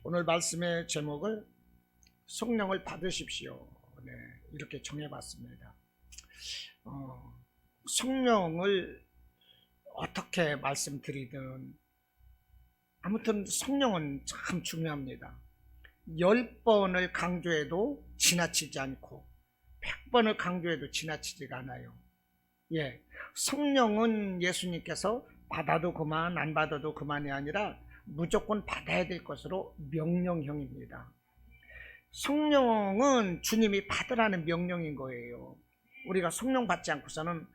오늘 말씀의 제목을 성령을 받으십시오. 네, 이렇게 정해봤습니다. 성령을 어떻게 말씀드리든 아무튼 성령은 참 중요합니다. 10번을 강조해도 지나치지 않고 100번을 강조해도 지나치지가 않아요. 성령은 예수님께서 받아도 그만 안 받아도 그만이 아니라 무조건 받아야 될 것으로 명령형입니다. 성령은 주님이 받으라는 명령인 거예요. 우리가 성령 받지 않고서는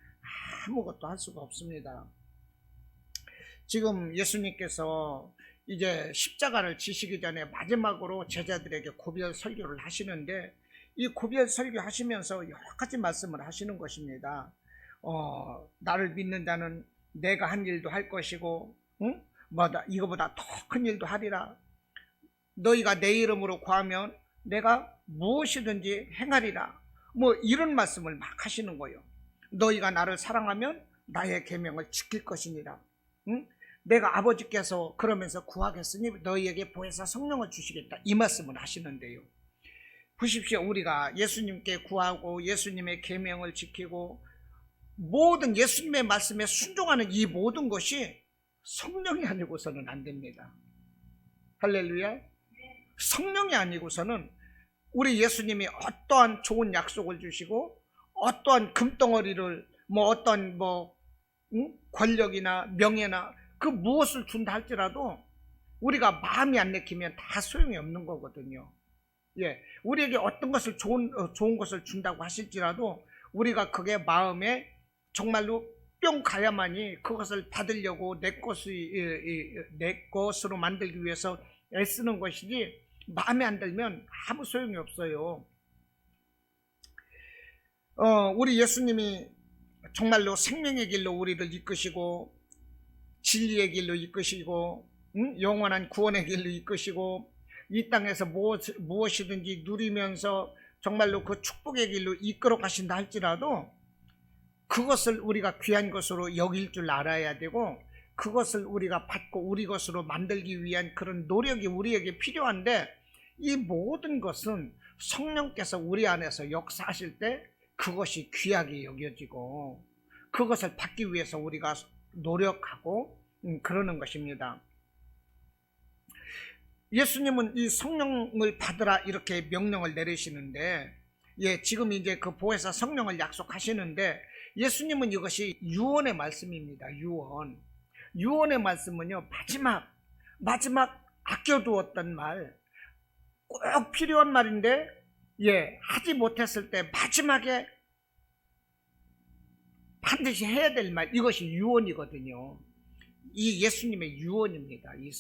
아무것도 할 수가 없습니다. 지금 예수님께서 이제 십자가를 지시기 전에 마지막으로 제자들에게 고별 설교를 하시는데, 이 고별 설교 하시면서 여러 가지 말씀을 하시는 것입니다. 나를 믿는 자는 내가 한 일도 할 것이고, 이거보다 더 큰 일도 하리라. 너희가 내 이름으로 구하면 내가 무엇이든지 행하리라. 이런 말씀을 막 하시는 거예요. 너희가 나를 사랑하면 나의 계명을 지킬 것이니라. 내가 아버지께서 그러면서 구하겠으니 너희에게 보혜사 성령을 주시겠다. 이 말씀을 하시는데요. 보십시오. 우리가 예수님께 구하고 예수님의 계명을 지키고 모든 예수님의 말씀에 순종하는 이 모든 것이 성령이 아니고서는 안 됩니다. 할렐루야. 성령이 아니고서는 우리 예수님이 어떠한 좋은 약속을 주시고 어떠한 금덩어리를 어떤 권력이나 명예나 그 무엇을 준다 할지라도 우리가 마음이 안 내키면 다 소용이 없는 거거든요. 우리에게 어떤 것을 좋은 것을 준다고 하실지라도 우리가 그게 마음에 정말로 뿅 가야만이 그것을 받으려고 내 것으로 만들기 위해서 애쓰는 것이지, 마음에 안 들면 아무 소용이 없어요. 우리 예수님이 정말로 생명의 길로 우리를 이끄시고 진리의 길로 이끄시고 영원한 구원의 길로 이끄시고 이 땅에서 무엇이든지 누리면서 정말로 그 축복의 길로 이끌어 가신다 할지라도 그것을 우리가 귀한 것으로 여길 줄 알아야 되고, 그것을 우리가 받고 우리 것으로 만들기 위한 그런 노력이 우리에게 필요한데, 이 모든 것은 성령께서 우리 안에서 역사하실 때 그것이 귀하게 여겨지고 그것을 받기 위해서 우리가 노력하고 그러는 것입니다. 예수님은 이 성령을 받으라 이렇게 명령을 내리시는데, 지금 이제 그 보혜사 성령을 약속하시는데, 예수님은 이것이 유언의 말씀입니다. 유언의 말씀은요, 마지막 아껴두었던 말, 꼭 필요한 말인데 하지 못했을 때 마지막에 반드시 해야 될 말, 이것이 유언이거든요. 이 예수님의 유언입니다. 이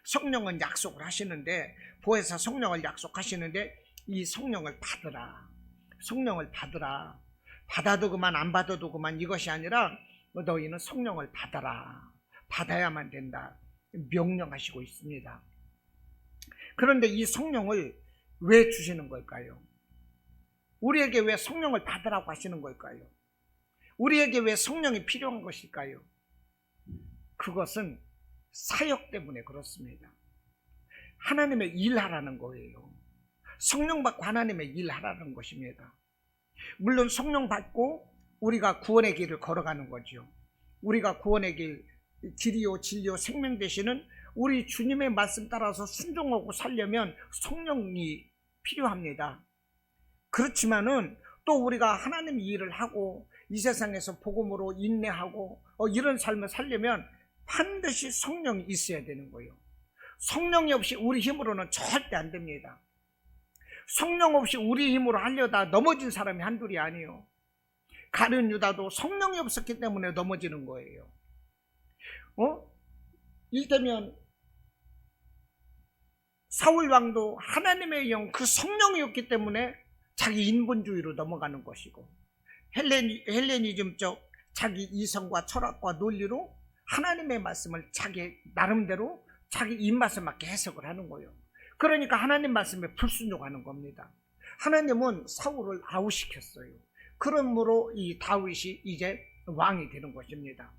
성령은 약속을 하시는데, 보혜사 성령을 약속하시는데, 이 성령을 받으라. 받아도 그만 안 받아도 그만 이것이 아니라 너희는 성령을 받아야만 된다 명령하시고 있습니다. 그런데 이 성령을 왜 주시는 걸까요? 우리에게 왜 성령을 받으라고 하시는 걸까요? 우리에게 왜 성령이 필요한 것일까요? 그것은 사역 때문에 그렇습니다. 하나님의 일하라는 거예요. 성령 받고 하나님의 일하라는 것입니다. 물론 성령 받고 우리가 구원의 길을 걸어가는 거죠. 우리가 구원의 길이요 진리요 생명 되시는 우리 주님의 말씀 따라서 순종하고 살려면 성령이 필요합니다. 그렇지만은 또 우리가 하나님의 일을 하고 이 세상에서 복음으로 인내하고 이런 삶을 살려면 반드시 성령이 있어야 되는 거예요. 성령이 없이 우리 힘으로는 절대 안 됩니다. 성령 없이 우리 힘으로 하려다 넘어진 사람이 한둘이 아니에요. 가룟 유다도 성령이 없었기 때문에 넘어지는 거예요. 이를테면 사울 왕도 하나님의 영, 그 성령이었기 때문에 자기 인본주의로 넘어가는 것이고, 헬레니즘적 자기 이성과 철학과 논리로 하나님의 말씀을 자기 나름대로 자기 입맛에 맞게 해석을 하는 거예요. 그러니까 하나님 말씀에 불순종하는 겁니다. 하나님은 사울을 아웃시켰어요. 그러므로 이 다윗이 이제 왕이 되는 것입니다.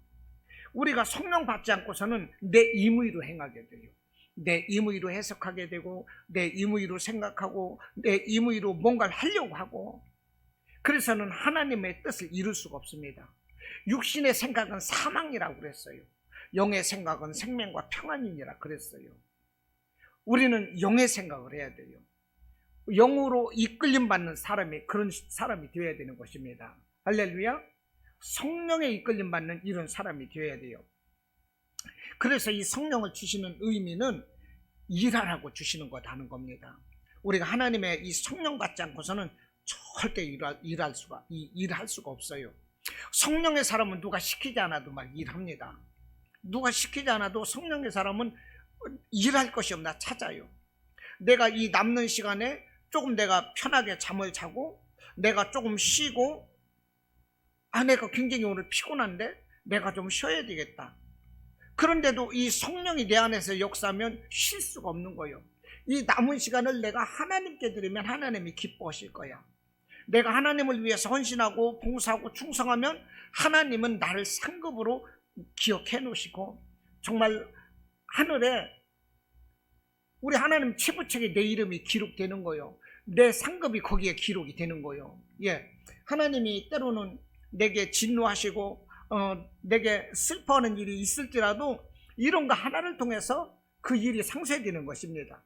우리가 성령 받지 않고서는 내 임의로 행하게 돼요. 내 임의로 해석하게 되고 내 임의로 생각하고 내 임의로 뭔가를 하려고 하고, 그래서는 하나님의 뜻을 이룰 수가 없습니다. 육신의 생각은 사망이라고 그랬어요. 영의 생각은 생명과 평안이니라 그랬어요. 우리는 영의 생각을 해야 돼요. 영으로 이끌림 받는 사람이 그런 사람이 되어야 되는 것입니다. 할렐루야. 성령에 이끌림 받는 이런 사람이 되어야 돼요. 그래서 이 성령을 주시는 의미는 일하라고 주시는 거다는 겁니다. 우리가 하나님의 이 성령 받지 않고서는 절대 일할 수가 없어요. 성령의 사람은 누가 시키지 않아도 막 일합니다. 누가 시키지 않아도 성령의 사람은 일할 것이 없나 찾아요. 내가 이 남는 시간에 조금 내가 편하게 잠을 자고 내가 조금 쉬고, 내가 굉장히 오늘 피곤한데 내가 좀 쉬어야 되겠다. 그런데도 이 성령이 내 안에서 역사하면 쉴 수가 없는 거예요. 이 남은 시간을 내가 하나님께 드리면 하나님이 기뻐하실 거야. 내가 하나님을 위해서 헌신하고 봉사하고 충성하면 하나님은 나를 상급으로 기억해 놓으시고, 정말 하늘에 우리 하나님 최고책에 내 이름이 기록되는 거예요. 내 상급이 거기에 기록이 되는 거예요. 하나님이 때로는 내게 진노하시고 내게 슬퍼하는 일이 있을지라도 이런 거 하나를 통해서 그 일이 상쇄되는 것입니다.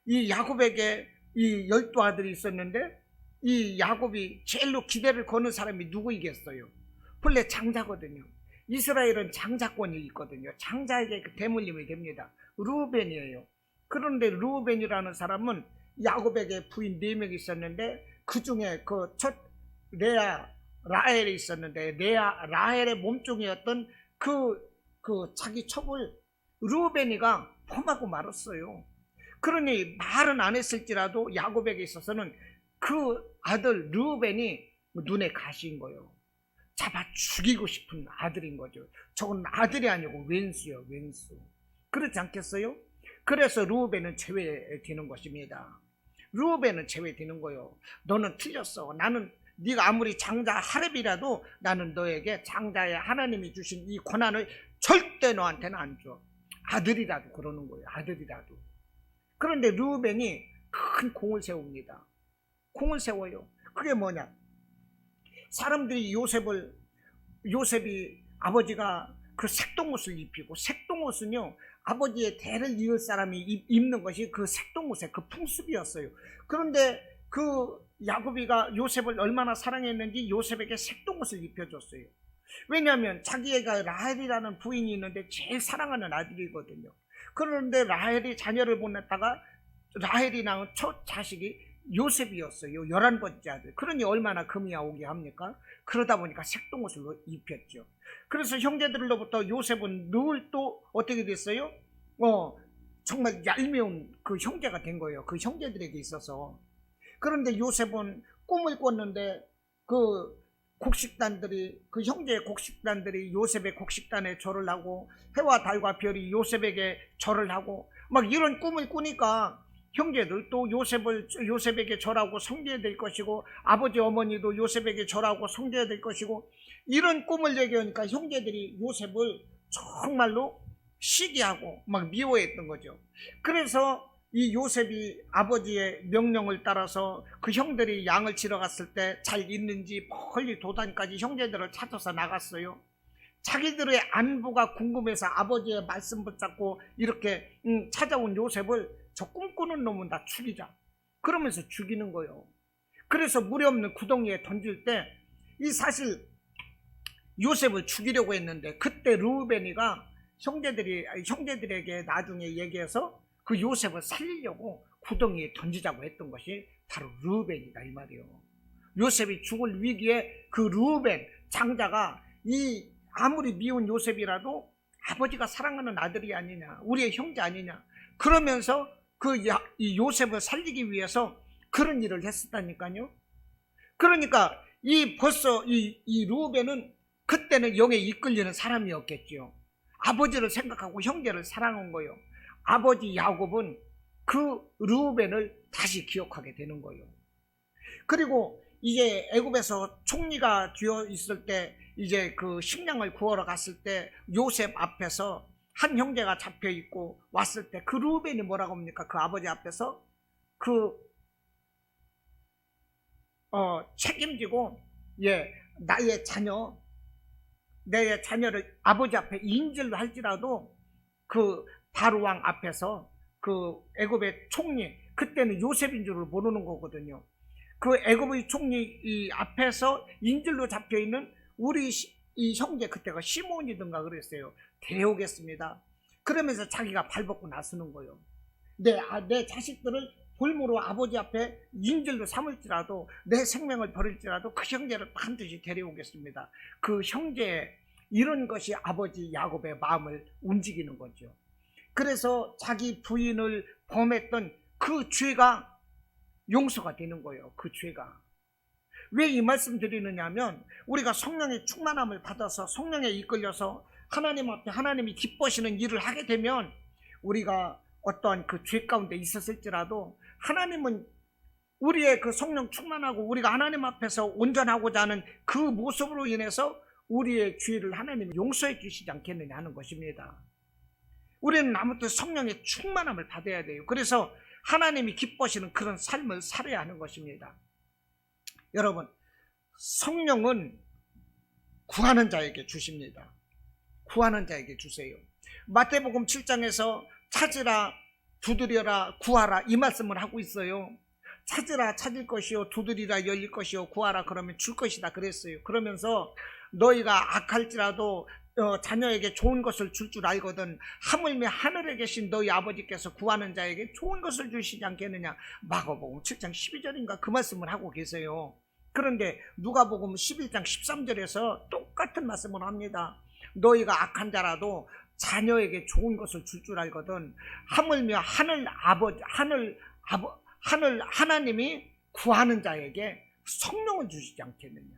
이 야곱에게 이 12아들이 있었는데 이 야곱이 제일로 기대를 거는 사람이 누구이겠어요? 본래 장자거든요. 이스라엘은 장자권이 있거든요. 장자에게 그 대물림이 됩니다. 르우벤이에요. 그런데 르우벤이라는 사람은 야곱에게 부인 4명이 있었는데 그 중에 그 첫 레아 라헬이 있었는데 라헬의 몸종이었던 그 자기 첩을 르우벤이가 범하고 말았어요. 그러니 말은 안 했을지라도 야곱에게 있어서는 그 아들 르우벤이 눈에 가시인 거예요. 잡아 죽이고 싶은 아들인 거죠. 저건 아들이 아니고 왼수요, 왼수. 그렇지 않겠어요? 그래서 르우벤은 제외되는 것입니다. 르우벤은 제외되는 거예요. 너는 틀렸어. 나는 네가 아무리 장자 하렙이라도 나는 너에게 장자의 하나님이 주신 이 권한을 절대 너한테는 안 줘. 아들이라도 그러는 거예요. 아들이라도. 그런데 르우벤이 큰 공을 세웁니다. 공을 세워요. 그게 뭐냐? 사람들이 요셉이 아버지가 그 색동옷을 입히고, 색동옷은요 아버지의 대를 이을 사람이 입는 것이 그 색동옷의 그 풍습이었어요. 그런데 그 야곱이가 요셉을 얼마나 사랑했는지 요셉에게 색동옷을 입혀줬어요. 왜냐하면 자기애가 라헬이라는 부인이 있는데 제일 사랑하는 아들이거든요. 그런데 라헬이 자녀를 보냈다가 라헬이 낳은 첫 자식이 요셉이었어요. 11번째 아들. 그러니 얼마나 금이 오게 합니까? 그러다 보니까 색동옷을 입혔죠. 그래서 형제들로부터 요셉은 늘 또 어떻게 됐어요? 정말 얄미운 그 형제가 된 거예요. 그 형제들에게 있어서. 그런데 요셉은 꿈을 꿨는데 그 형제의 곡식단들이 요셉의 곡식단에 절을 하고, 해와 달과 별이 요셉에게 절을 하고, 막 이런 꿈을 꾸니까 형제들 또 요셉에게 절하고 섬겨야 될 것이고, 아버지 어머니도 요셉에게 절하고 섬겨야 될 것이고, 이런 꿈을 얘기하니까 형제들이 요셉을 정말로 시기하고 막 미워했던 거죠. 그래서 이 요셉이 아버지의 명령을 따라서 그 형들이 양을 치러 갔을 때 잘 있는지 멀리 도단까지 형제들을 찾아서 나갔어요. 자기들의 안부가 궁금해서 아버지의 말씀 붙잡고 이렇게 찾아온 요셉을 저 꿈꾸는 놈은 다 죽이자, 그러면서 죽이는 거예요. 그래서 물이 없는 구덩이에 던질 때 이 사실 요셉을 죽이려고 했는데, 그때 르우벤이가 형제들에게 나중에 얘기해서 그 요셉을 살리려고 구덩이에 던지자고 했던 것이 바로 르우벤이다 이 말이에요. 요셉이 죽을 위기에 그 르우벤 장자가 이 아무리 미운 요셉이라도 아버지가 사랑하는 아들이 아니냐, 우리의 형제 아니냐, 그러면서 이 요셉을 살리기 위해서 그런 일을 했었다니까요. 그러니까 벌써 이 르우벤은 그때는 영에 이끌리는 사람이었겠죠. 아버지를 생각하고 형제를 사랑한 거예요. 아버지 야곱은 그 르우벤을 다시 기억하게 되는 거예요. 그리고 이제 애굽에서 총리가 되어 있을 때 이제 그 식량을 구하러 갔을 때 요셉 앞에서 한 형제가 잡혀 있고 왔을 때 그 르우벤이 뭐라고 합니까? 그 아버지 앞에서 그 책임지고, 예, 나의 자녀, 내 자녀를 아버지 앞에 인질로 할지라도 그 바로 왕 앞에서 그 애굽의 총리, 그때는 요셉인 줄을 모르는 거거든요. 그 애굽의 총리 이 앞에서 인질로 잡혀 있는 우리 이 형제, 그때가 시몬이든가 그랬어요. 데려오겠습니다. 그러면서 자기가 발벗고 나서는 거예요. 내 자식들을 볼모로 아버지 앞에 인질로 삼을지라도, 내 생명을 버릴지라도 그 형제를 반드시 데려오겠습니다. 그 형제의 이런 것이 아버지 야곱의 마음을 움직이는 거죠. 그래서 자기 부인을 범했던 그 죄가 용서가 되는 거예요. 그 죄가. 왜 이 말씀 드리느냐 하면, 우리가 성령의 충만함을 받아서 성령에 이끌려서 하나님 앞에 하나님이 기뻐하시는 일을 하게 되면, 우리가 어떠한 그 죄 가운데 있었을지라도 하나님은 우리의 그 성령 충만하고 우리가 하나님 앞에서 온전하고자 하는 그 모습으로 인해서 우리의 죄를 하나님이 용서해 주시지 않겠느냐 하는 것입니다. 우리는 아무튼 성령의 충만함을 받아야 돼요. 그래서 하나님이 기뻐하시는 그런 삶을 살아야 하는 것입니다. 여러분, 성령은 구하는 자에게 주십니다. 구하는 자에게 주세요. 마태복음 7장에서 찾으라, 두드려라, 구하라, 이 말씀을 하고 있어요. 찾으라 찾을 것이요, 두드리라 열릴 것이요, 구하라 그러면 줄 것이다 그랬어요. 그러면서 너희가 악할지라도 자녀에게 좋은 것을 줄 줄 알거든 하물며 하늘에 계신 너희 아버지께서 구하는 자에게 좋은 것을 주시지 않겠느냐. 마가복음 7장 12절인가 그 말씀을 하고 계세요. 그런데 누가복음 11장 13절에서 똑같은 말씀을 합니다. 너희가 악한 자라도 자녀에게 좋은 것을 줄 줄 알거든 하물며 하나님이 구하는 자에게 성령을 주시지 않겠느냐.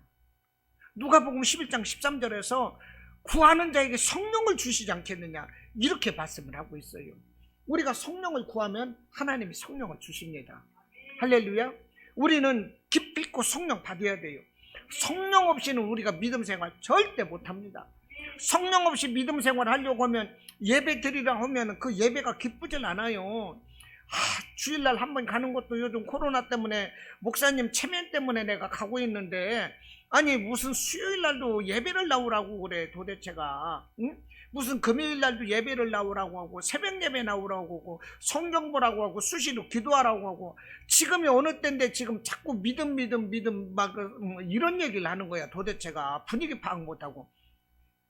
누가복음 11장 13절에서 구하는 자에게 성령을 주시지 않겠느냐, 이렇게 말씀을 하고 있어요. 우리가 성령을 구하면 하나님이 성령을 주십니다. 할렐루야. 우리는 기필코 성령 받아야 돼요. 성령 없이는 우리가 믿음 생활 절대 못합니다. 성령 없이 믿음 생활 하려고 하면, 예배 드리라 하면 그 예배가 기쁘질 않아요. 주일날 한번 가는 것도 요즘 코로나 때문에, 목사님 체면 때문에 내가 가고 있는데, 아니 무슨 수요일날도 예배를 나오라고 그래 도대체가. 응? 무슨 금요일날도 예배를 나오라고 하고, 새벽 예배 나오라고 하고, 성경 보라고 하고, 수시로 기도하라고 하고, 지금이 어느 때인데 지금 자꾸 믿음 막 이런 얘기를 하는 거야. 도대체가 분위기 파악 못하고.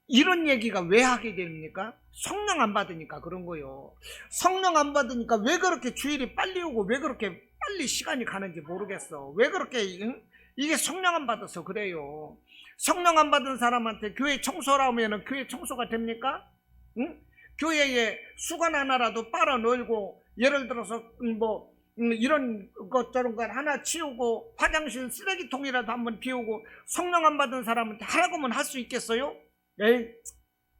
이런 얘기가 왜 하게 됩니까? 성령 안 받으니까 그런 거요. 성령 안 받으니까 왜 그렇게 주일이 빨리 오고 왜 그렇게 빨리 시간이 가는지 모르겠어. 왜 그렇게, 응? 이게 성령 안 받아서 그래요. 성령 안 받은 사람한테 교회 청소라 하면 교회 청소가 됩니까? 응? 교회에 수건 하나라도 빨아 널고, 예를 들어서 이런 것 저런 걸 하나 치우고, 화장실 쓰레기통이라도 한번 비우고, 성령 안 받은 사람한테 하라고 하면 할 수 있겠어요? 에이,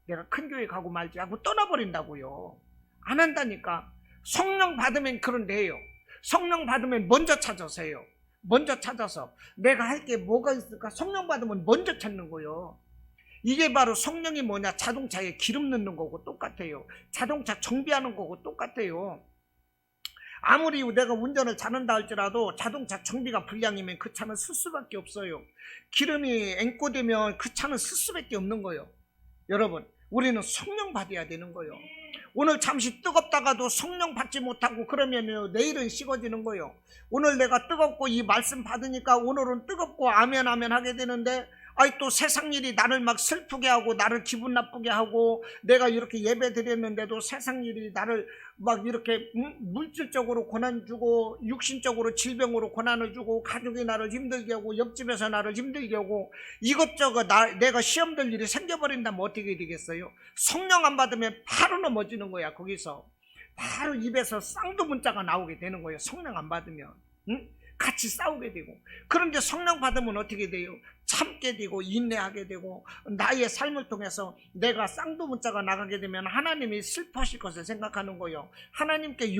내가 큰 교회 가고 말지 하고 떠나버린다고요. 안 한다니까. 성령 받으면 그런데 해요. 성령 받으면 먼저 찾으세요. 먼저 찾아서 내가 할 게 뭐가 있을까? 성령 받으면 먼저 찾는 거예요. 이게 바로 성령이 뭐냐? 자동차에 기름 넣는 거고 똑같아요. 자동차 정비하는 거고 똑같아요. 아무리 내가 운전을 잘한다 할지라도 자동차 정비가 불량이면 그 차는 쓸 수밖에 없어요. 기름이 앵꼬되면 그 차는 쓸 수밖에 없는 거예요. 여러분, 우리는 성령 받아야 되는 거예요. 오늘 잠시 뜨겁다가도 성령 받지 못하고 그러면 내일은 식어지는 거예요. 오늘 내가 뜨겁고 이 말씀 받으니까 오늘은 뜨겁고 아멘 하게 되는데, 또 세상 일이 나를 막 슬프게 하고 나를 기분 나쁘게 하고, 내가 이렇게 예배 드렸는데도 세상 일이 나를 막 이렇게 물질적으로 고난 주고, 육신적으로 질병으로 고난을 주고, 가족이 나를 힘들게 하고, 옆집에서 나를 힘들게 하고, 이것저것 내가 시험 될 일이 생겨버린다면 어떻게 되겠어요? 성령 안 받으면 바로 넘어지는 거야. 거기서 바로 입에서 쌍두 문자가 나오게 되는 거예요. 성령 안 받으면. 응? 같이 싸우게 되고, 그런데 성령 받으면 어떻게 돼요? 참게 되고 인내하게 되고, 나의 삶을 통해서 내가 쌍두문자가 나가게 되면 하나님이 슬퍼하실 것을 생각하는 거요, 하나님께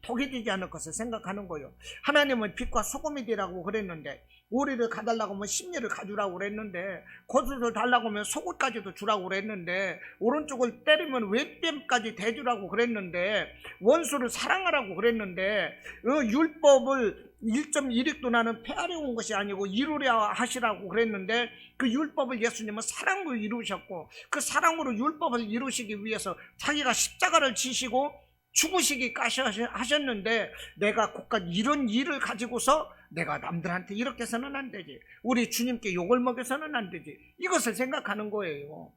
독이 되지 않을 것을 생각하는 거요. 하나님은 빛과 소금이 되라고 그랬는데, 오리를 가달라고 하면 심리를 가주라고 그랬는데, 겉옷을 달라고 하면 속옷까지도 주라고 그랬는데, 오른쪽을 때리면 왼뺨까지 대주라고 그랬는데, 원수를 사랑하라고 그랬는데, 율법을 1.1익도 나는 폐하려 온 것이 아니고 이루려 하시라고 그랬는데, 그 율법을 예수님은 사랑으로 이루셨고, 그 사랑으로 율법을 이루시기 위해서 자기가 십자가를 지시고 죽으시기까지 하셨는데, 내가 곧가 이런 일을 가지고서 내가 남들한테 이렇게 해서는 안 되지, 우리 주님께 욕을 먹여서는 안 되지, 이것을 생각하는 거예요.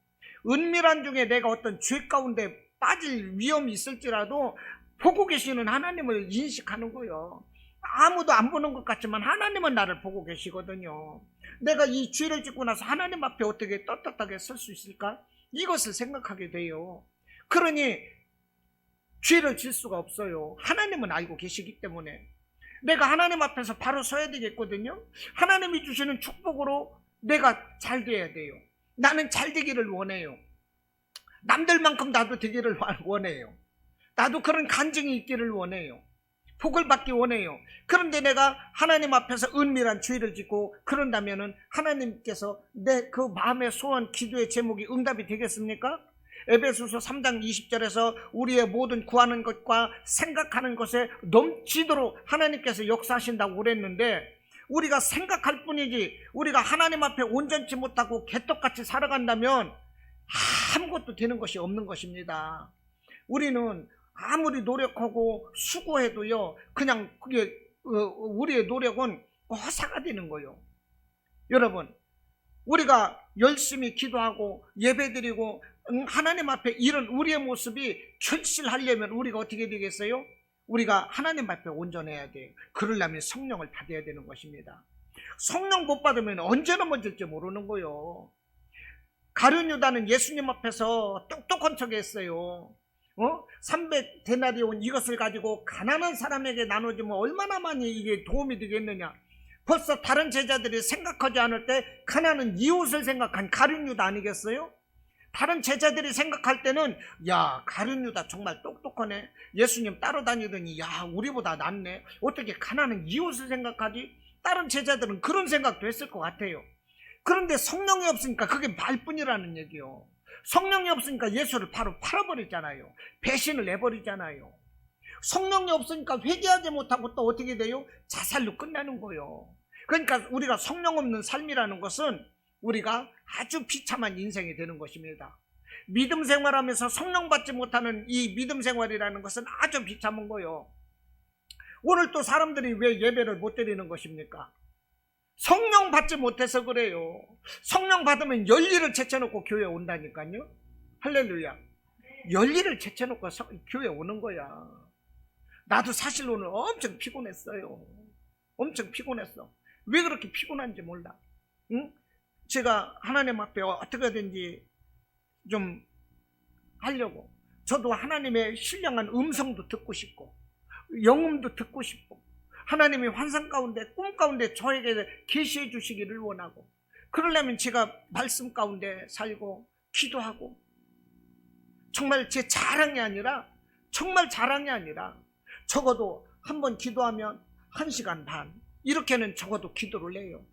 은밀한 중에 내가 어떤 죄 가운데 빠질 위험이 있을지라도 보고 계시는 하나님을 인식하는 거예요. 아무도 안 보는 것 같지만 하나님은 나를 보고 계시거든요. 내가 이 죄를 짓고 나서 하나님 앞에 어떻게 떳떳하게 설 수 있을까? 이것을 생각하게 돼요. 그러니 죄를 질 수가 없어요. 하나님은 알고 계시기 때문에 내가 하나님 앞에서 바로 서야 되겠거든요. 하나님이 주시는 축복으로 내가 잘 돼야 돼요. 나는 잘 되기를 원해요. 남들만큼 나도 되기를 원해요. 나도 그런 간증이 있기를 원해요. 복을 받기 원해요. 그런데 내가 하나님 앞에서 은밀한 죄를 짓고 그런다면은 하나님께서 내 그 마음의 소원, 기도의 제목이 응답이 되겠습니까? 에베소서 3장 20절에서 우리의 모든 구하는 것과 생각하는 것에 넘치도록 하나님께서 역사하신다고 그랬는데, 우리가 생각할 뿐이지 우리가 하나님 앞에 온전치 못하고 개떡같이 살아간다면 아무것도 되는 것이 없는 것입니다. 우리는 아무리 노력하고 수고해도요, 그냥 그게 우리의 노력은 허사가 되는 거예요. 여러분, 우리가 열심히 기도하고 예배드리고 하나님 앞에 이런 우리의 모습이 결실하려면 우리가 어떻게 되겠어요? 우리가 하나님 앞에 온전해야 돼요. 그러려면 성령을 받아야 되는 것입니다. 성령 못 받으면 언제 넘어질지 모르는 거예요. 가룟 유다는 예수님 앞에서 똑똑한 척 했어요. 300데나리온 이것을 가지고 가난한 사람에게 나눠주면 얼마나 많이 이게 도움이 되겠느냐. 벌써 다른 제자들이 생각하지 않을 때 가난한 이웃을 생각한 가룟 유다 아니겠어요? 다른 제자들이 생각할 때는 야, 가룟 유다 정말 똑똑하네, 예수님 따라다니더니 야, 우리보다 낫네, 어떻게 가난한 이웃을 생각하지? 다른 제자들은 그런 생각도 했을 것 같아요. 그런데 성령이 없으니까 그게 말뿐이라는 얘기요. 성령이 없으니까 예수를 바로 팔아버리잖아요. 배신을 해버리잖아요. 성령이 없으니까 회개하지 못하고 또 어떻게 돼요? 자살로 끝나는 거예요. 그러니까 우리가 성령 없는 삶이라는 것은 우리가 아주 비참한 인생이 되는 것입니다. 믿음 생활하면서 성령 받지 못하는 이 믿음 생활이라는 것은 아주 비참한 거예요. 오늘 또 사람들이 왜 예배를 못 드리는 것입니까? 성령 받지 못해서 그래요. 성령 받으면 열리를 제쳐놓고 교회에 온다니까요. 할렐루야. 열리를 제쳐놓고 교회에 오는 거야. 나도 사실 오늘 엄청 피곤했어요. 엄청 피곤했어. 왜 그렇게 피곤한지 몰라. 응? 제가 하나님 앞에 어떻게든지 좀 하려고, 저도 하나님의 신령한 음성도 듣고 싶고 영음도 듣고 싶고, 하나님이 환상 가운데 꿈 가운데 저에게 계시해 주시기를 원하고, 그러려면 제가 말씀 가운데 살고 기도하고, 정말 제 자랑이 아니라, 정말 자랑이 아니라 적어도 한번 기도하면 1시간 반 이렇게는 적어도 기도를 해요.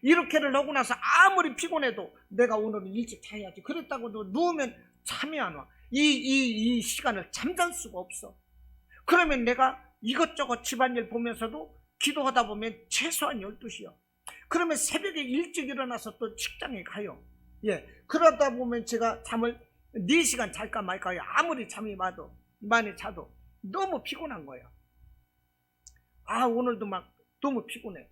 이렇게를 하고 나서 아무리 피곤해도 내가 오늘은 일찍 자야지 그랬다고도 누우면 잠이 안 와. 이 시간을 잠잘 수가 없어. 그러면 내가 이것저것 집안일 보면서도 기도하다 보면 최소한 12시요. 그러면 새벽에 일찍 일어나서 또 직장에 가요. 그러다 보면 제가 잠을 4시간 잘까 말까요. 아무리 잠이 많이 자도 너무 피곤한 거예요. 오늘도 막 너무 피곤해.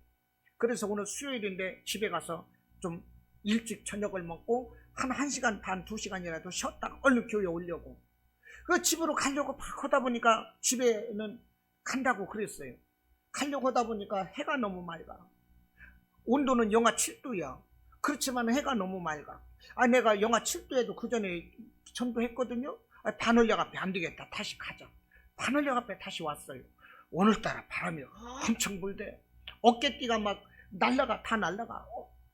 그래서 오늘 수요일인데 집에 가서 좀 일찍 저녁을 먹고 한 1시간 반 2시간이라도 쉬었다가 얼른 교회에 오려고, 그 집으로 가려고 막 하다 보니까, 집에는 간다고 그랬어요. 가려고 하다 보니까 해가 너무 맑아. 온도는 영하 7도야. 그렇지만 해가 너무 맑아. 내가 영하 7도에도 그 전에 전도했거든요. 바늘역 앞에 안 되겠다, 다시 가자. 바늘역 앞에 다시 왔어요. 오늘따라 바람이 엄청 불대. 어깨띠가 막 날라가, 다 날라가.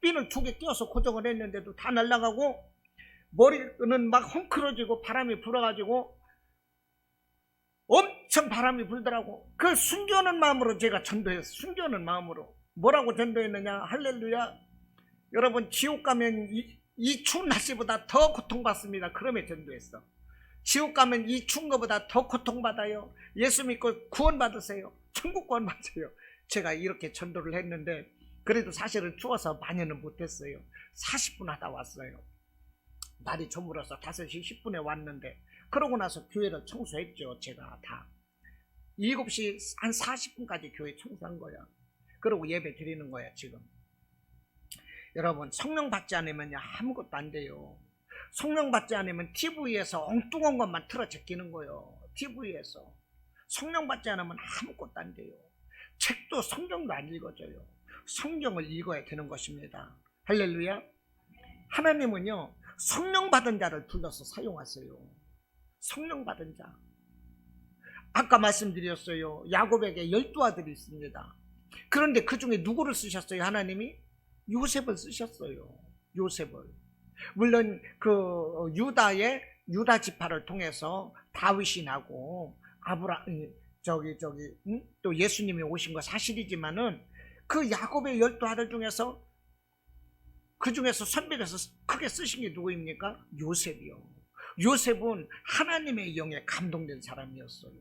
핀을 2개 띄어서 고정을 했는데도 다 날라가고, 머리는 막 헝클어지고 바람이 불어가지고 엄청 바람이 불더라고. 그 순교하는 마음으로 제가 전도했어요. 순교하는 마음으로. 뭐라고 전도했느냐? 할렐루야. 여러분, 지옥 가면 이 추운 날씨보다 더 고통받습니다. 그러면 전도했어. 지옥 가면 이 추운 것보다 더 고통받아요. 예수 믿고 구원받으세요. 천국 구원받아요. 제가 이렇게 전도를 했는데, 그래도 사실은 추워서 많이는 못했어요. 40분 하다 왔어요. 날이 저물어서 5시 10분에 왔는데, 그러고 나서 교회를 청소했죠. 제가 다 7시 한 40분까지 교회 청소한 거야. 그러고 예배 드리는 거야. 지금 여러분, 성령 받지 않으면 아무것도 안 돼요. 성령 받지 않으면 TV에서 엉뚱한 것만 틀어 제끼는 거예요. TV에서 성령 받지 않으면 아무것도 안 돼요. 책도 성경도 안 읽어져요. 성경을 읽어야 되는 것입니다. 할렐루야. 하나님은요, 성령 받은 자를 불러서 사용하세요. 성령 받은 자. 아까 말씀드렸어요. 야곱에게 12아들이 있습니다. 그런데 그 중에 누구를 쓰셨어요? 하나님이 요셉을 쓰셨어요. 요셉을. 물론 그 유다 지파를 통해서 다윗이 나고 또 예수님이 오신 거 사실이지만은, 그 야곱의 12아들 중에서 그 중에서 선별해서 크게 쓰신 게 누구입니까? 요셉이요. 요셉은 하나님의 영에 감동된 사람이었어요.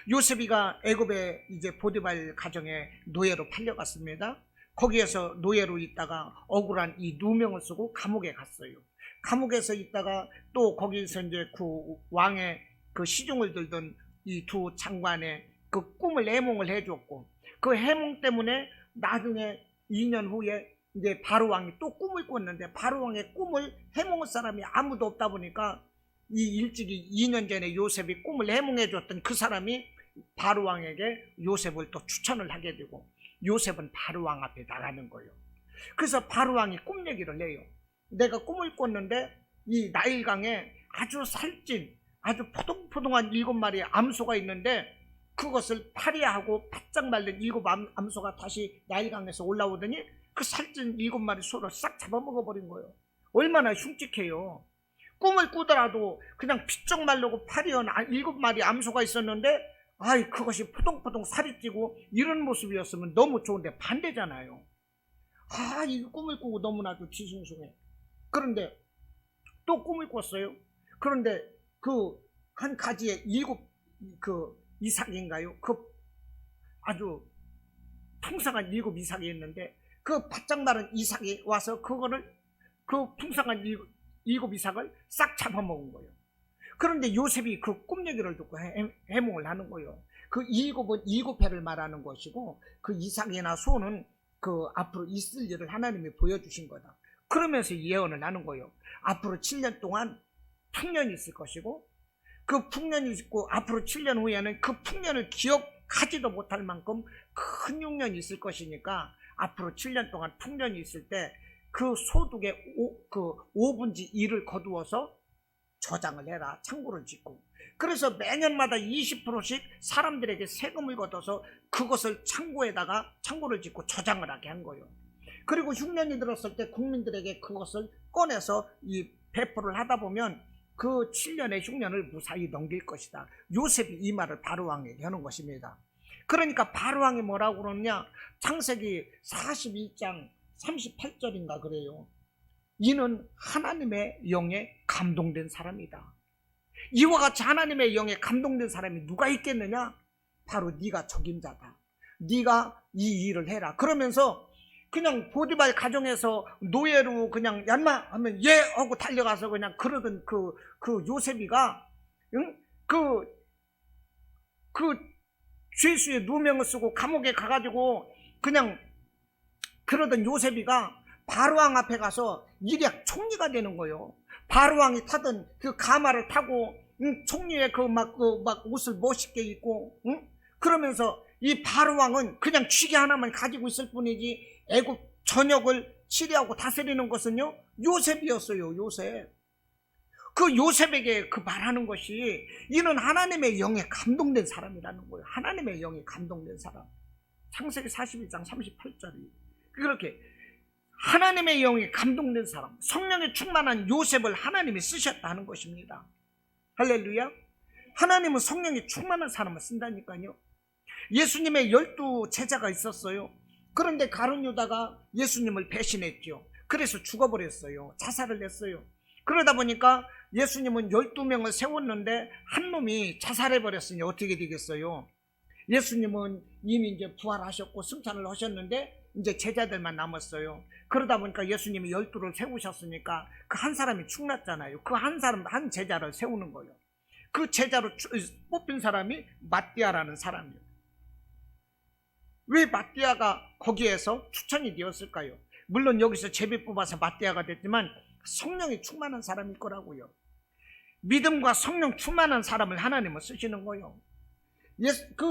요셉이가 애굽의 이제 보디발 가정에 노예로 팔려갔습니다. 거기에서 노예로 있다가 억울한 이 누명을 쓰고 감옥에 갔어요. 감옥에서 있다가 또 거기서 이제 그 왕의 그 시중을 들던 이 2 장관의 그 꿈을 해몽을 해줬고, 그 해몽 때문에 나중에 2년 후에 이제 바로 왕이 또 꿈을 꿨는데, 바로 왕의 꿈을 해몽할 사람이 아무도 없다 보니까 이 일찍이 2년 전에 요셉이 꿈을 해몽해 줬던 그 사람이 바로 왕에게 요셉을 또 추천을 하게 되고, 요셉은 바로 왕 앞에 나가는 거예요. 그래서 바로 왕이 꿈 얘기를 해요. 내가 꿈을 꿨는데 이 나일강에 아주 살찐, 아주 포동포동한 7마리의 암소가 있는데, 그것을 파리하고 바짝 말린 7 암소가 다시 나일강에서 올라오더니 그 살찐 7마리 소를 싹 잡아먹어버린 거예요. 얼마나 흉측해요. 꿈을 꾸더라도 그냥 피쩍 말르고 파리한 7마리 암소가 있었는데, 그것이 포동포동 살이 찌고 이런 모습이었으면 너무 좋은데 반대잖아요. 이 꿈을 꾸고 너무나도 뒤숭숭해. 그런데 또 꿈을 꿨어요. 그런데 그 한 가지에 7 이삭인가요? 그 아주 풍성한 7 이삭이 있는데, 그 바짝 마른 이삭이 와서 그거를, 그 풍성한 7 이삭을 싹 잡아먹은 거예요. 그런데 요셉이 그 꿈 얘기를 듣고 해몽을 하는 거예요. 그 7은 7회를 말하는 것이고, 그 이삭이나 소는 그 앞으로 있을 일을 하나님이 보여주신 거다. 그러면서 예언을 하는 거예요. 앞으로 7년 동안 풍년이 있을 것이고, 그 풍년이 있고 앞으로 7년 후에는 그 풍년을 기억하지도 못할 만큼 큰 흉년이 있을 것이니까, 앞으로 7년 동안 풍년이 있을 때 그 소득의 5분의 1을 거두어서 저장을 해라. 창고를 짓고. 그래서 매년마다 20%씩 사람들에게 세금을 걷어서 그것을 창고를 짓고 저장을 하게 한 거예요. 그리고 흉년이 들었을 때 국민들에게 그것을 꺼내서 이 배포를 하다 보면 그 7년의 흉년을 무사히 넘길 것이다. 요셉이 이 말을 바로왕에게 하는 것입니다. 그러니까 바로왕이 뭐라고 그러냐? 창세기 41장 38절인가 그래요. 이는 하나님의 영에 감동된 사람이다. 이와 같이 하나님의 영에 감동된 사람이 누가 있겠느냐? 바로 네가 적임자다. 네가 이 일을 해라. 그러면서 그냥 보디발 가정에서 노예로 그냥 얀마 하면 예 하고 달려가서 그냥 그러던 그 요셉이가, 그 죄수의 누명을 쓰고 감옥에 가가지고 그냥 그러던 요셉이가 바로왕 앞에 가서 일약 총리가 되는 거예요. 바로왕이 타던 그 가마를 타고 총리의 막 옷을 멋있게 입고, 그러면서 이 바로왕은 그냥 쥐개 하나만 가지고 있을 뿐이지 애굽 전역을 치리하고 다스리는 것은요 요셉이었어요. 요셉. 그 요셉에게 그 말하는 것이, 이는 하나님의 영에 감동된 사람이라는 거예요. 하나님의 영에 감동된 사람. 창세기 41장 38절이 그렇게 하나님의 영이 감동된 사람, 성령에 충만한 요셉을 하나님이 쓰셨다 하는 것입니다. 할렐루야. 하나님은 성령에 충만한 사람을 쓴다니까요. 예수님의 12 제자가 있었어요. 그런데 가룟 유다가 예수님을 배신했죠. 그래서 죽어버렸어요. 자살을 했어요. 그러다 보니까 예수님은 12명을 세웠는데 한 놈이 자살해버렸으니 어떻게 되겠어요? 예수님은 이미 이제 부활하셨고 승천을 하셨는데 이제 제자들만 남았어요. 그러다 보니까 예수님이 12를 세우셨으니까 그 한 사람이 축났잖아요. 그 한 사람, 한 제자를 세우는 거예요. 그 제자로 뽑힌 사람이 마띠아라는 사람이에요. 왜 마띠아가 거기에서 추천이 되었을까요? 물론 여기서 제비 뽑아서 마띠아가 됐지만 성령이 충만한 사람일 거라고요. 믿음과 성령 충만한 사람을 하나님은 쓰시는 거예요. 그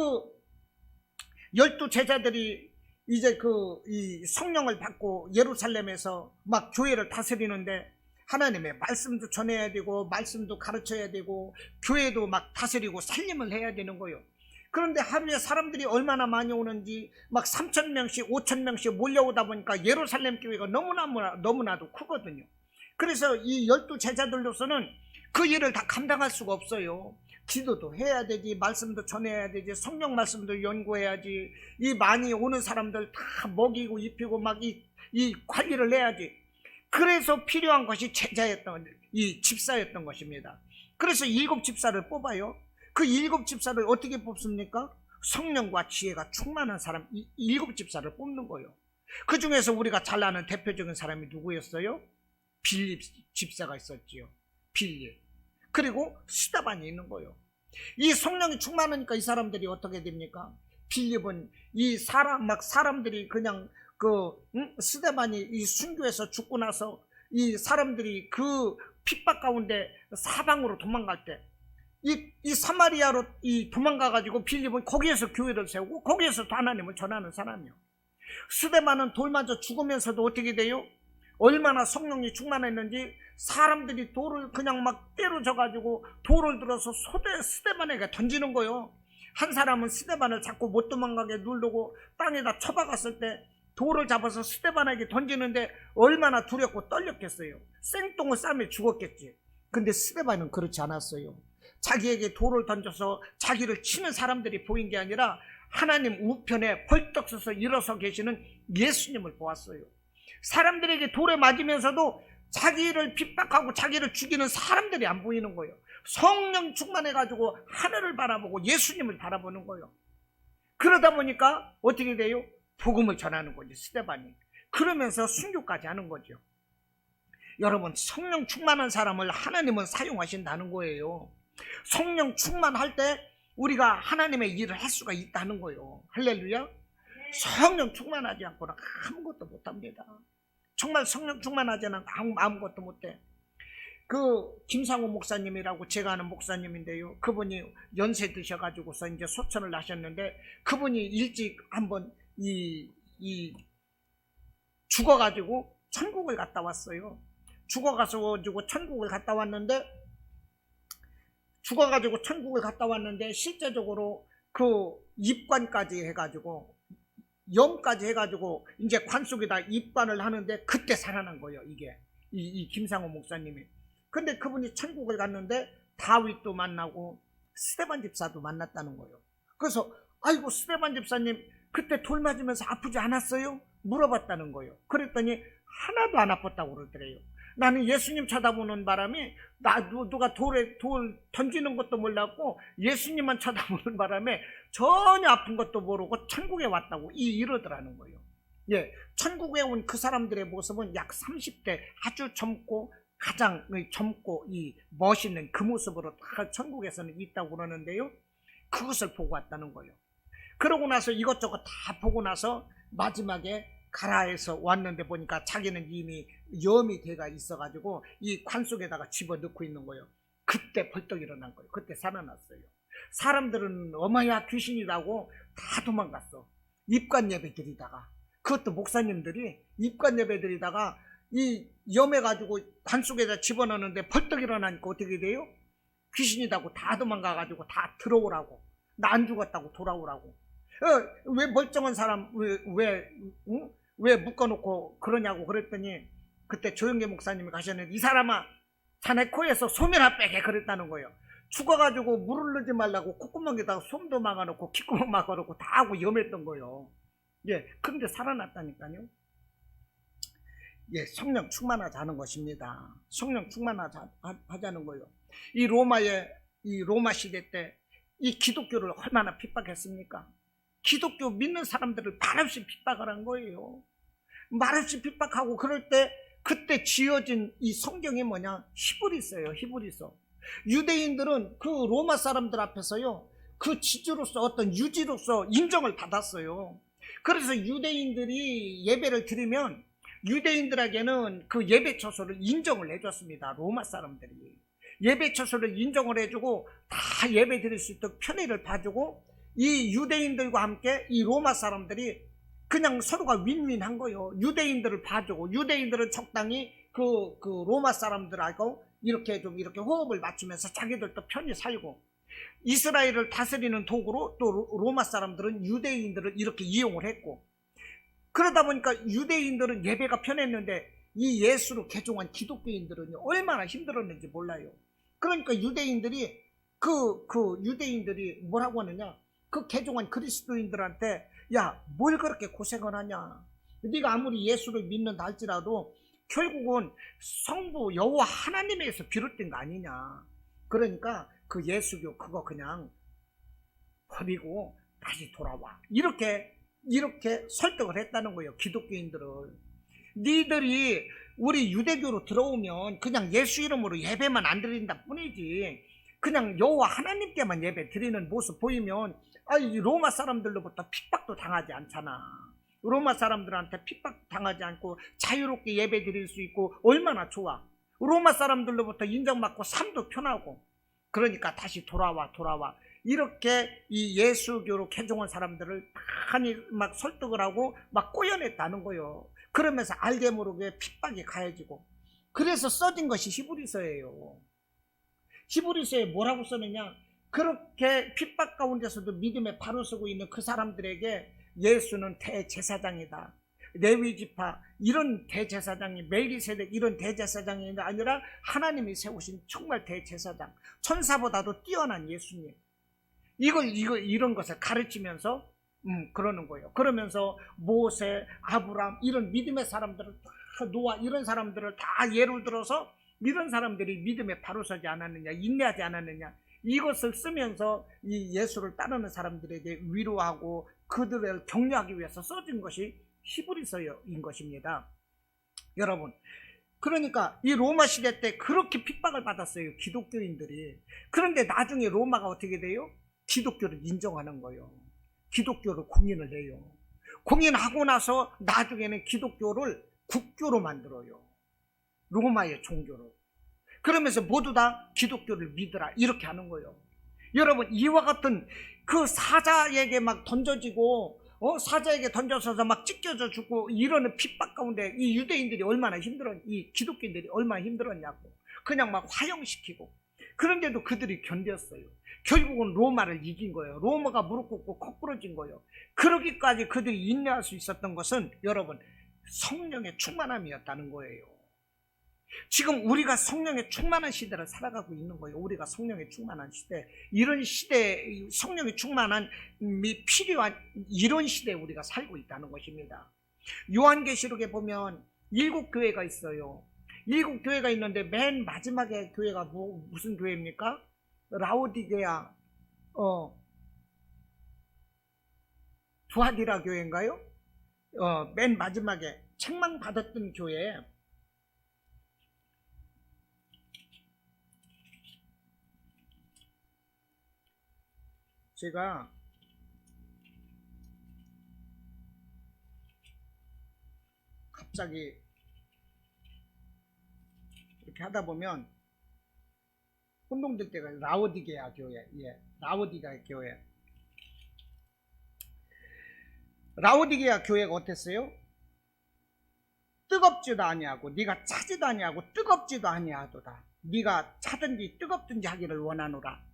12 제자들이 이제 이 성령을 받고 예루살렘에서 막 교회를 다스리는데 하나님의 말씀도 전해야 되고 말씀도 가르쳐야 되고 교회도 막 다스리고 살림을 해야 되는 거예요. 그런데 하루에 사람들이 얼마나 많이 오는지 막 3,000명씩 5,000명씩 몰려오다 보니까 예루살렘 교회가 너무나도 크거든요. 그래서 이 12 제자들로서는 그 일을 다 감당할 수가 없어요. 기도도 해야 되지, 말씀도 전해야 되지, 성령 말씀도 연구해야지, 이 많이 오는 사람들 다 먹이고 입히고 막 이 관리를 해야지. 그래서 필요한 것이 이 집사였던 것입니다. 그래서 7 집사를 뽑아요. 그 7 집사를 어떻게 뽑습니까? 성령과 지혜가 충만한 사람 7 집사를 뽑는 거예요. 그 중에서 우리가 잘 아는 대표적인 사람이 누구였어요? 빌립 집사가 있었지요. 빌립. 그리고 스데반이 있는 거예요. 이 성령이 충만하니까 이 사람들이 어떻게 됩니까? 빌립은 이 사람들이 그냥 스데반이 이 순교해서 죽고 나서 이 사람들이 그 핍박 가운데 사방으로 도망갈 때 이 사마리아로 도망가가지고 빌립은 거기에서 교회를 세우고 거기에서 하나님을 전하는 사람이요. 스데반은 돌 맞아 죽으면서도 어떻게 돼요? 얼마나 성령이 충만했는지 사람들이 돌을 그냥 막 때려져가지고 돌을 들어서 스데반에게 던지는 거예요. 한 사람은 스데반을 자꾸 못 도망가게 누르고 땅에다 쳐박았을 때 돌을 잡아서 스데반에게 던지는데 얼마나 두렵고 떨렸겠어요. 생똥을 싸매 죽었겠지. 근데 스데반은 그렇지 않았어요. 자기에게 돌을 던져서 자기를 치는 사람들이 보인 게 아니라 하나님 우편에 벌떡 서서 일어서 계시는 예수님을 보았어요. 사람들에게 돌에 맞으면서도 자기를 핍박하고 자기를 죽이는 사람들이 안 보이는 거예요. 성령 충만해가지고 하늘을 바라보고 예수님을 바라보는 거예요. 그러다 보니까 어떻게 돼요? 복음을 전하는 거지, 스데반이. 그러면서 순교까지 하는 거죠. 여러분, 성령 충만한 사람을 하나님은 사용하신다는 거예요. 성령 충만할 때 우리가 하나님의 일을 할 수가 있다는 거예요. 할렐루야. 성령 충만하지 않고는 아무것도 못합니다. 정말 성령 충만하지 않으면 아무것도 못해. 김상호 목사님이라고 제가 아는 목사님인데요. 그분이 연세 드셔가지고서 이제 소천을 하셨는데 그분이 일찍 한번 죽어가지고 천국을 갔다 왔어요. 죽어가지고 천국을 갔다 왔는데 실제적으로 입관까지 해가지고 염까지 해가지고 이제 관 속에다 입관을 하는데 그때 살아난 거예요. 이게 이 김상호 목사님이. 근데 그분이 천국을 갔는데 다윗도 만나고 스데반 집사도 만났다는 거예요. 그래서 아이고 스데반 집사님 그때 돌 맞으면서 아프지 않았어요? 물어봤다는 거예요. 그랬더니 하나도 안 아팠다고 그러더래요. 나는 예수님 쳐다보는 바람에 누가 돌 던지는 것도 몰랐고 예수님만 쳐다보는 바람에 전혀 아픈 것도 모르고 천국에 왔다고 이러더라는 거예요. 예, 천국에 온 그 사람들의 모습은 약 30대 아주 젊고 가장 젊고 멋있는 그 모습으로 다 천국에서는 있다고 그러는데요. 그것을 보고 왔다는 거예요. 그러고 나서 이것저것 다 보고 나서 마지막에 가라에서 왔는데 보니까 자기는 이미 염이 돼가 있어가지고 이 관 속에다가 집어넣고 있는 거예요. 그때 벌떡 일어난 거예요. 그때 살아났어요. 사람들은 어마야 귀신이라고 다 도망갔어. 입관 예배 드리다가, 그것도 목사님들이 입관 예배 드리다가 이 염해가지고 관 속에다 집어넣는데 벌떡 일어나니까 어떻게 돼요? 귀신이라고 다 도망가가지고 다 들어오라고, 나 안 죽었다고 돌아오라고. 왜 멀쩡한 사람 왜 묶어놓고 그러냐고 그랬더니 그때 조영계 목사님이 가셨는데, 이 사람아, 자네 코에서 솜이나 빼게 그랬다는 거예요. 죽어가지고 물을 넣지 말라고 콧구멍에다가 솜도 막아놓고 귓구멍 막아놓고 다 하고 위험했던 거예요. 예, 그런데 살아났다니까요. 예, 성령 충만하자는 것입니다. 성령 충만하자는 거예요. 이 로마 시대 때 이 기독교를 얼마나 핍박했습니까? 기독교 믿는 사람들을 말없이 핍박을 한 거예요. 말없이 핍박하고 그럴 때 그때 지어진 이 성경이 뭐냐? 히브리서예요. 히브리서. 유대인들은 그 로마 사람들 앞에서요, 그 지주로서 어떤 유지로서 인정을 받았어요. 그래서 유대인들이 예배를 드리면 유대인들에게는 그 예배 처소를 인정을 해줬습니다. 로마 사람들이 예배 처소를 인정을 해주고 다 예배 드릴 수 있도록 편의를 봐주고, 이 유대인들과 함께 이 로마 사람들이 그냥 서로가 윈윈한 거예요. 유대인들을 봐주고 유대인들은 적당히 그 로마 사람들하고 이렇게 호흡을 맞추면서 자기들도 편히 살고, 이스라엘을 다스리는 도구로 또 로마 사람들은 유대인들을 이렇게 이용을 했고, 그러다 보니까 유대인들은 예배가 편했는데 이 예수로 개종한 기독교인들은 얼마나 힘들었는지 몰라요. 그러니까 유대인들이 유대인들이 뭐라고 하느냐, 그 개종한 그리스도인들한테 야, 뭘 그렇게 고생을 하냐, 네가 아무리 예수를 믿는다 할지라도 결국은 성부 여호와 하나님에서 비롯된 거 아니냐, 그러니까 그 예수교 그거 그냥 버리고 다시 돌아와, 이렇게 설득을 했다는 거예요. 기독교인들을. 니들이 우리 유대교로 들어오면 그냥 예수 이름으로 예배만 안 드린다 뿐이지, 그냥 여호와 하나님께만 예배 드리는 모습 보이면 이 로마 사람들로부터 핍박도 당하지 않잖아. 로마 사람들한테 핍박 당하지 않고 자유롭게 예배 드릴 수 있고 얼마나 좋아. 로마 사람들로부터 인정받고 삶도 편하고. 그러니까 다시 돌아와 이렇게 이 예수교로 개종한 사람들을 많이 막 설득을 하고 막 꼬여냈다는 거예요. 그러면서 알게 모르게 핍박이 가해지고, 그래서 써진 것이 히브리서예요. 히브리서에 뭐라고 써느냐, 그렇게 핍박 가운데서도 믿음에 바로 서고 있는 그 사람들에게 예수는 대제사장이다, 레위지파 이런 대제사장이, 멜기세덱 이런 대제사장이 아니라 하나님이 세우신 정말 대제사장, 천사보다도 뛰어난 예수님, 이런 것을 가르치면서 그러는 거예요. 그러면서 모세, 아브람 이런 믿음의 사람들을 다, 노아 이런 사람들을 다 예를 들어서 이런 사람들이 믿음에 바로 서지 않았느냐, 인내하지 않았느냐, 이것을 쓰면서 이 예수를 따르는 사람들에게 위로하고 그들을 격려하기 위해서 써진 것이 히브리서인 것입니다. 여러분, 그러니까 이 로마 시대 때 그렇게 핍박을 받았어요, 기독교인들이. 그런데 나중에 로마가 어떻게 돼요? 기독교를 인정하는 거예요. 기독교를 공인을 해요. 공인하고 나서 나중에는 기독교를 국교로 만들어요. 로마의 종교로. 그러면서 모두 다 기독교를 믿으라 이렇게 하는 거예요. 여러분, 이와 같은 그 사자에게 막 던져지고 사자에게 던져서서 막 찢겨져 죽고 이러는 핍박 가운데 이 유대인들이 얼마나 이 기독교인들이 얼마나 힘들었냐고. 그냥 막 화형시키고. 그런데도 그들이 견뎠어요. 결국은 로마를 이긴 거예요. 로마가 무릎 꿇고 거꾸러진 거예요. 그러기까지 그들이 인내할 수 있었던 것은 여러분, 성령의 충만함이었다는 거예요. 지금 우리가 성령의 충만한 시대를 살아가고 있는 거예요. 우리가 성령의 충만한 시대, 이런 시대, 성령의 충만함이 필요한 이런 시대에 우리가 살고 있다는 것입니다. 요한계시록에 보면 7교회가 있어요. 7교회가 있는데 맨 마지막에 교회가 무슨 교회입니까? 라오디게아 두아디라 교회인가요? 맨 마지막에 책망받았던 교회. 제가 갑자기 이렇게 하다 보면 혼동될 때가 라오디게아 교회. 예, 라오디게아 교회. 라오디게아 교회가 어땠어요? 뜨겁지도 아니하고 네가 차지도 아니하고 뜨겁지도 아니하도다. 네가 차든지 뜨겁든지 하기를 원하노라.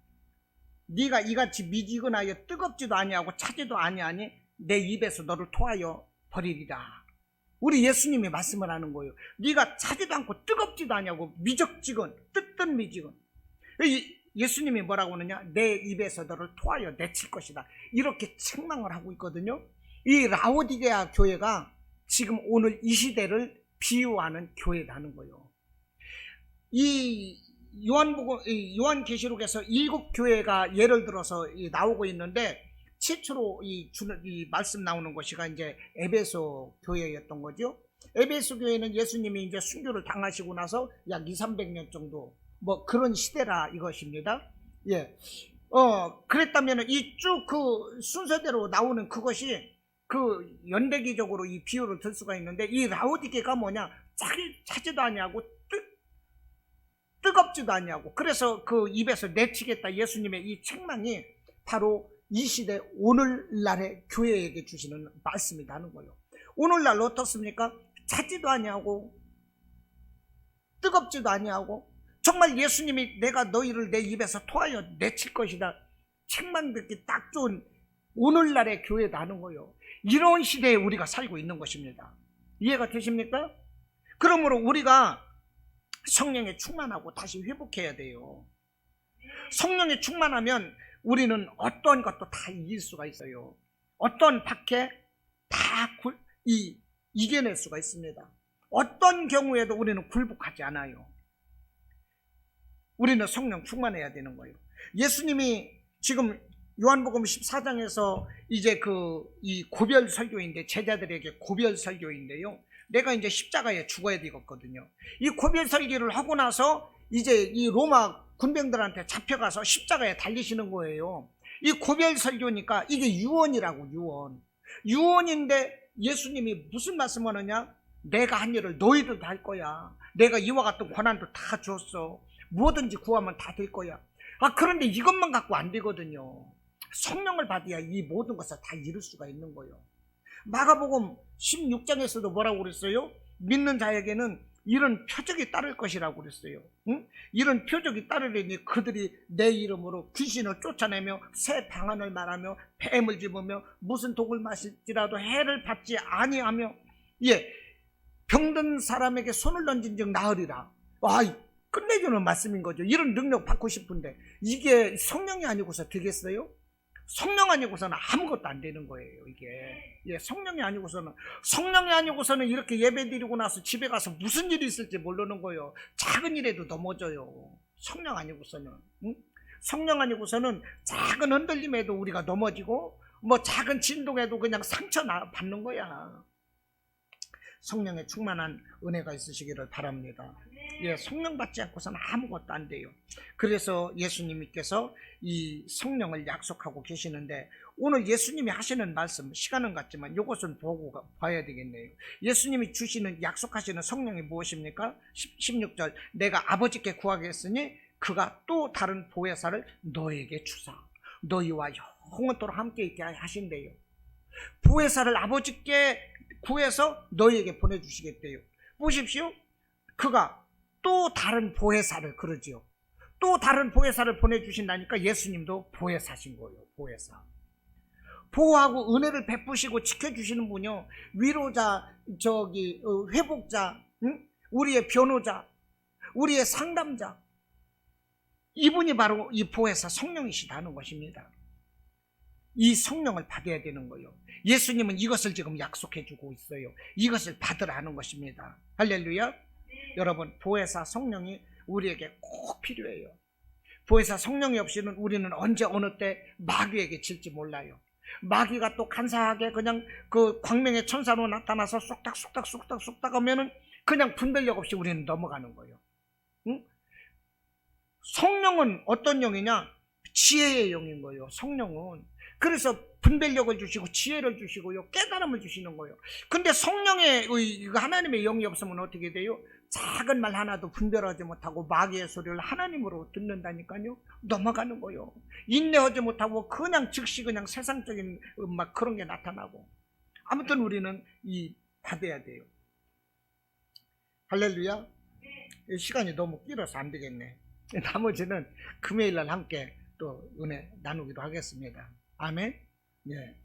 네가 이같이 미지근하여 뜨겁지도 아니하고 차지도 아니하니 내 입에서 너를 토하여 버리리라. 우리 예수님이 말씀을 하는 거예요. 네가 차지도 않고 뜨겁지도 아니하고 미적지근 뜨뜻 미지근. 예수님이 뭐라고 하느냐? 내 입에서 너를 토하여 내칠 것이다. 이렇게 책망을 하고 있거든요. 이 라오디게아 교회가 지금 오늘 이 비유하는 교회라는 거예요. 이 요한계시록에서 7교회가 예를 들어서 나오고 있는데, 최초로 이 말씀 나오는 것이가 이제 에베소 교회였던 거죠. 에베소 교회는 예수님이 이제 순교를 당하시고 나서 약 200~300년 정도 뭐 그런 시대라 이것입니다. 예. 그랬다면 이 쭉 그 순서대로 나오는 그것이 그 연대기적으로 이 비유를 들 수가 있는데, 이 라오디게가 뭐냐? 차지도 아니하고 뜨겁지도 아니하고, 그래서 그 입에서 내치겠다 예수님의 이 책망이 바로 이 시대 오늘날의 교회에게 주시는 말씀이라는 거예요. 오늘날 어떻습니까? 차지도 아니하고 뜨겁지도 아니하고, 정말 예수님이 내가 너희를 내 입에서 토하여 내칠 것이다 책망 듣기 딱 좋은 오늘날의 교회라는 거예요. 이런 시대에 우리가 살고 있는 것입니다. 이해가 되십니까? 그러므로 우리가 성령에 충만하고 다시 회복해야 돼요. 성령에 충만하면 우리는 어떤 것도 다 이길 수가 있어요. 어떤 박해 다 이겨낼 수가 있습니다. 어떤 경우에도 우리는 굴복하지 않아요. 우리는 성령 충만해야 되는 거예요. 예수님이 지금 요한복음 14장에서 이제 이 고별 설교인데, 제자들에게 고별 설교인데요. 내가 이제 십자가에 죽어야 되겠거든요. 이 고별 설교를 하고 나서 이제 이 로마 군병들한테 잡혀가서 십자가에 달리시는 거예요. 이 고별 설교니까 이게 유언이라고, 유언인데 예수님이 무슨 말씀을 하느냐? 내가 한 일을 너희들도 할 거야. 내가 이와 같은 권한도 다 줬어. 뭐든지 구하면 다 될 거야. 그런데 이것만 갖고 안 되거든요. 성령을 받아야 이 모든 것을 다 이룰 수가 있는 거예요. 마가복음 16장에서도 뭐라고 그랬어요? 믿는 자에게는 이런 표적이 따를 것이라고 그랬어요. 응? 이런 표적이 따르려니 그들이 내 이름으로 귀신을 쫓아내며 새 방언을 말하며 뱀을 집으며 무슨 독을 마실지라도 해를 받지 아니하며, 병든 사람에게 손을 던진 즉 나으리라. 끝내주는 말씀인 거죠. 이런 능력 받고 싶은데 이게 성령이 아니고서 되겠어요? 성령 아니고서는 아무것도 안 되는 거예요. 이게 성령이 아니고서는 이렇게 예배 드리고 나서 집에 가서 무슨 일이 있을지 모르는 거예요. 작은 일에도 넘어져요. 성령 아니고서는, 응? 성령 아니고서는 작은 흔들림에도 우리가 넘어지고, 뭐 작은 진동에도 그냥 상처 받는 거야. 성령에 충만한 은혜가 있으시기를 바랍니다. 성령 받지 않고서는 아무것도 안 돼요. 그래서 예수님께서 이 성령을 약속하고 계시는데, 오늘 예수님이 하시는 말씀, 시간은 같지만 이것은 보고 봐야 되겠네요. 예수님이 주시는 약속하시는 성령이 무엇입니까? 16절, 내가 아버지께 구하겠으니 그가 또 다른 보혜사를 너에게 주사 너희와 영원토록 함께 있게 하신대요. 보혜사를 아버지께 구해서 너희에게 보내주시겠대요. 보십시오. 그가 또 다른 보혜사를, 그러지요. 또 다른 보혜사를 보내주신다니까 예수님도 보혜사신 거예요. 보혜사. 보호하고 은혜를 베푸시고 지켜주시는 분이요. 위로자, 회복자, 응? 우리의 변호자, 우리의 상담자. 이분이 바로 이 보혜사 성령이시다는 것입니다. 이 성령을 받아야 되는 거예요. 예수님은 이것을 지금 약속해 주고 있어요. 이것을 받으라는 것입니다. 할렐루야. 여러분, 보혜사 성령이 우리에게 꼭 필요해요. 보혜사 성령이 없이는 우리는 언제 어느 때 마귀에게 질지 몰라요. 마귀가 또 간사하게 그냥 그 광명의 천사로 나타나서 쏙닥 하면은 그냥 분별력 없이 우리는 넘어가는 거예요. 응? 성령은 어떤 영이냐? 지혜의 영인 거예요. 성령은. 그래서 분별력을 주시고 지혜를 주시고요, 깨달음을 주시는 거예요. 근데 성령의 하나님의 영이 없으면 어떻게 돼요? 작은 말 하나도 분별하지 못하고 마귀의 소리를 하나님으로 듣는다니까요. 넘어가는 거예요. 인내하지 못하고 그냥 즉시 그냥 세상적인 막 그런 게 나타나고. 아무튼 우리는 받아야 돼요. 할렐루야. 시간이 너무 길어서 안 되겠네. 나머지는 금요일날 함께 또 은혜 나누기로 하겠습니다. 아멘. 예.